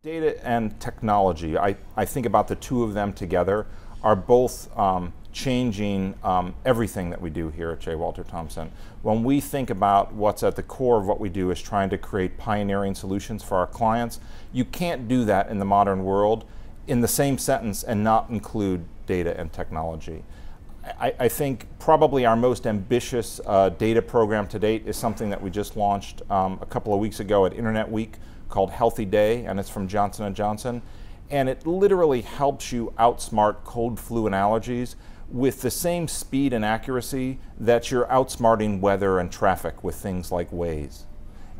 Data and technology, I think about the two of them together, are both changing everything that we do here at JWT Thompson. When we think about what's at the core of what we do is trying to create pioneering solutions for our clients, you can't do that in the modern world in the same sentence and not include data and technology. I think probably our most ambitious data program to date is something that we just launched a couple of weeks ago at Internet Week, called Healthy Day, and it's from Johnson & Johnson. And it literally helps you outsmart cold, flu, and allergies with the same speed and accuracy that you're outsmarting weather and traffic with things like Waze.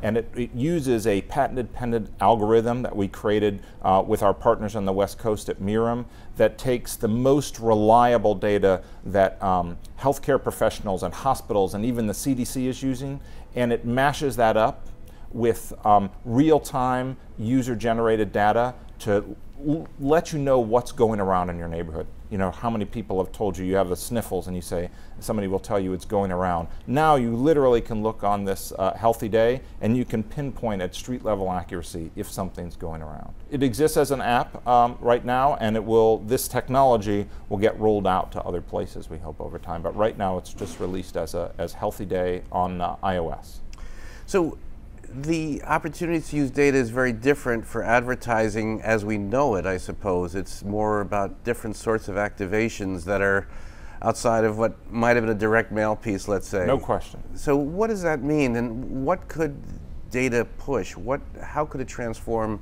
And it uses a patent-pending algorithm that we created with our partners on the West Coast at Mirum that takes the most reliable data that healthcare professionals and hospitals and even the CDC is using, and it mashes that up with real-time user-generated data to let you know what's going around in your neighborhood. You know, how many people have told you you have the sniffles, and you say, somebody will tell you it's going around. Now you literally can look on this Healthy Day and you can pinpoint at street level accuracy if something's going around. It exists as an app right now, and this technology will get rolled out to other places, we hope, over time. But right now it's just released as Healthy Day on iOS. So the opportunity to use data is very different for advertising as we know it, I suppose. It's more about different sorts of activations that are outside of what might have been a direct mail piece, let's say. No question. So what does that mean, and what could data push? How could it transform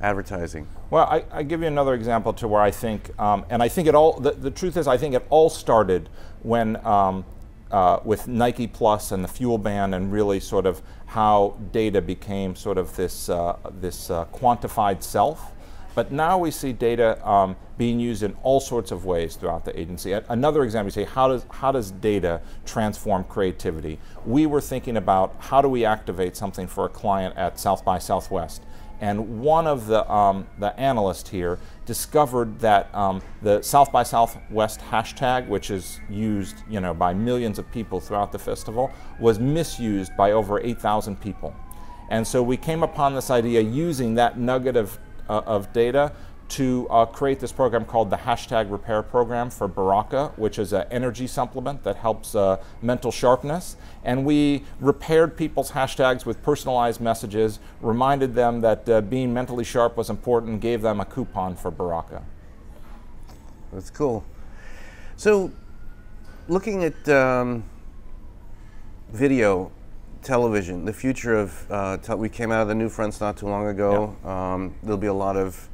advertising? Well, I give you another example to where I think, and I think the truth is I think it all started when with Nike Plus and the Fuel Band, and really sort of how data became sort of this quantified self. But now we see data being used in all sorts of ways throughout the agency. Another example, you say, how does data transform creativity? We were thinking about how do we activate something for a client at South by Southwest. And one of the analysts here discovered that the South by Southwest hashtag, which is used by millions of people throughout the festival, was misused by over 8,000 people. And so we came upon this idea using that nugget of data to create this program called the Hashtag Repair Program for Baraka, which is an energy supplement that helps mental sharpness. And we repaired people's hashtags with personalized messages, reminded them that being mentally sharp was important, and gave them a coupon for Baraka. That's cool. So, looking at video, television, the future of, we came out of the New Fronts not too long ago. Yeah. There'll be a lot of,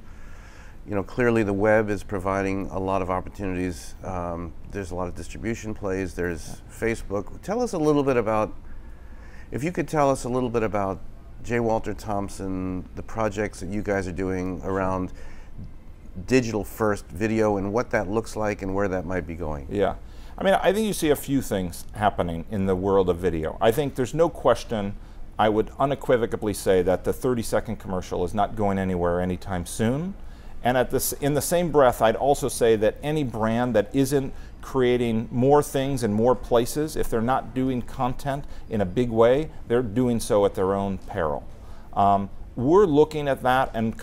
clearly the web is providing a lot of opportunities. There's a lot of distribution plays. There's Facebook. Tell us a little bit about, if you could tell us a little bit about JWT Thompson, the projects that you guys are doing around digital first video and what that looks like and where that might be going. Yeah. I mean, I think you see a few things happening in the world of video. I think there's no question, I would unequivocally say that the 30-second commercial is not going anywhere anytime soon. And in the same breath, I'd also say that any brand that isn't creating more things in more places, if they're not doing content in a big way, they're doing so at their own peril. We're looking at that and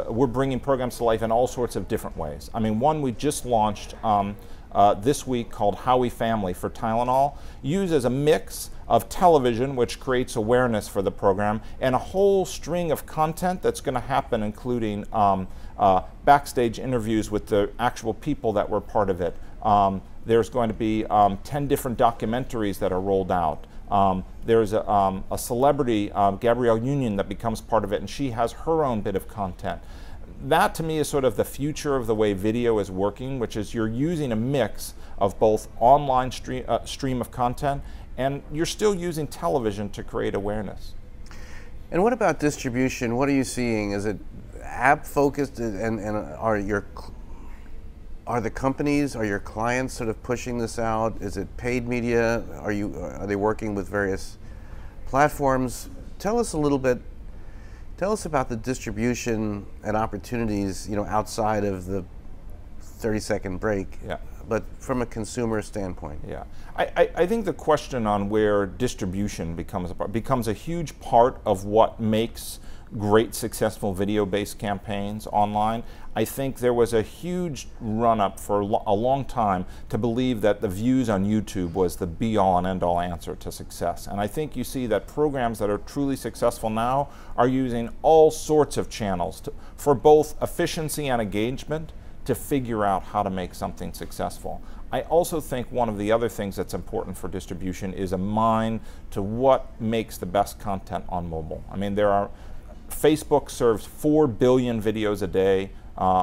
we're bringing programs to life in all sorts of different ways. I mean, one we just launched this week called Howie Family for Tylenol, uses a mix of television, which creates awareness for the program, and a whole string of content that's going to happen, including backstage interviews with the actual people that were part of it. There's going to be 10 different documentaries that are rolled out. There's a celebrity, Gabrielle Union, that becomes part of it, and she has her own bit of content. That to me is sort of the future of the way video is working, which is you're using a mix of both online stream of content, and you're still using television to create awareness. And what about distribution? What are you seeing? Is it app focused, and are the companies, are your clients sort of pushing this out? Is it paid media? Are they working with various platforms? Tell us a little bit. Tell us about the distribution and opportunities, outside of the 30-second break. Yeah. But from a consumer standpoint. Yeah, I think the question on where distribution becomes a huge part of what makes great successful video-based campaigns online. I think there was a huge run-up for a long time to believe that the views on YouTube was the be-all and end-all answer to success. And I think you see that programs that are truly successful now are using all sorts of channels for both efficiency and engagement to figure out how to make something successful. I also think one of the other things that's important for distribution is a mind to what makes the best content on mobile. I mean, Facebook serves 4 billion videos a day,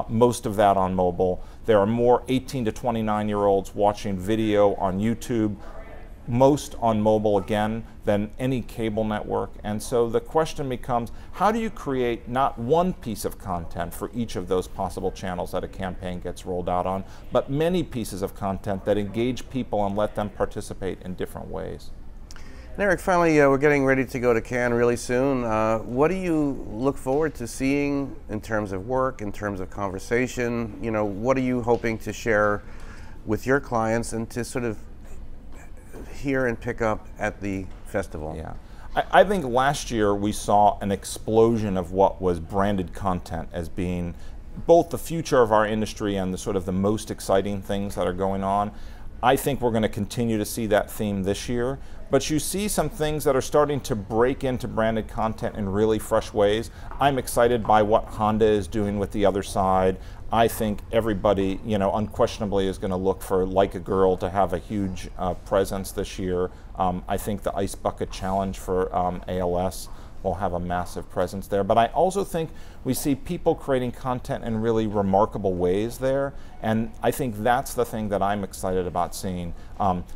most of that on mobile. There are more 18 to 29-year-olds watching video on YouTube, most on mobile again than any cable network. And so the question becomes, how do you create not one piece of content for each of those possible channels that a campaign gets rolled out on, but many pieces of content that engage people and let them participate in different ways? And Eric, finally, we're getting ready to go to Cannes really soon. What do you look forward to seeing in terms of work, in terms of conversation? You know, what are you hoping to share with your clients and to sort of hear and pick up at the festival? Yeah, I think last year we saw an explosion of what was branded content as being both the future of our industry and the sort of the most exciting things that are going on. I think we're going to continue to see that theme this year, but you see some things that are starting to break into branded content in really fresh ways. I'm excited by what Honda is doing with the other side. I think everybody, you know, unquestionably is going to look for Like a Girl to have a huge presence this year. I think the Ice Bucket Challenge for ALS will have a massive presence there. But I also think we see people creating content in really remarkable ways there, and I think that's the thing that I'm excited about seeing.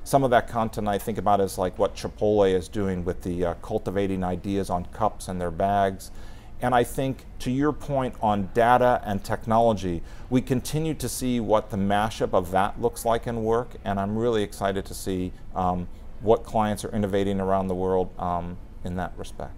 Some of that content I think about is like what Chipotle is doing with the cultivating ideas on cups and their bags. And I think, to your point on data and technology, we continue to see what the mashup of that looks like in work, and I'm really excited to see what clients are innovating around the world in that respect.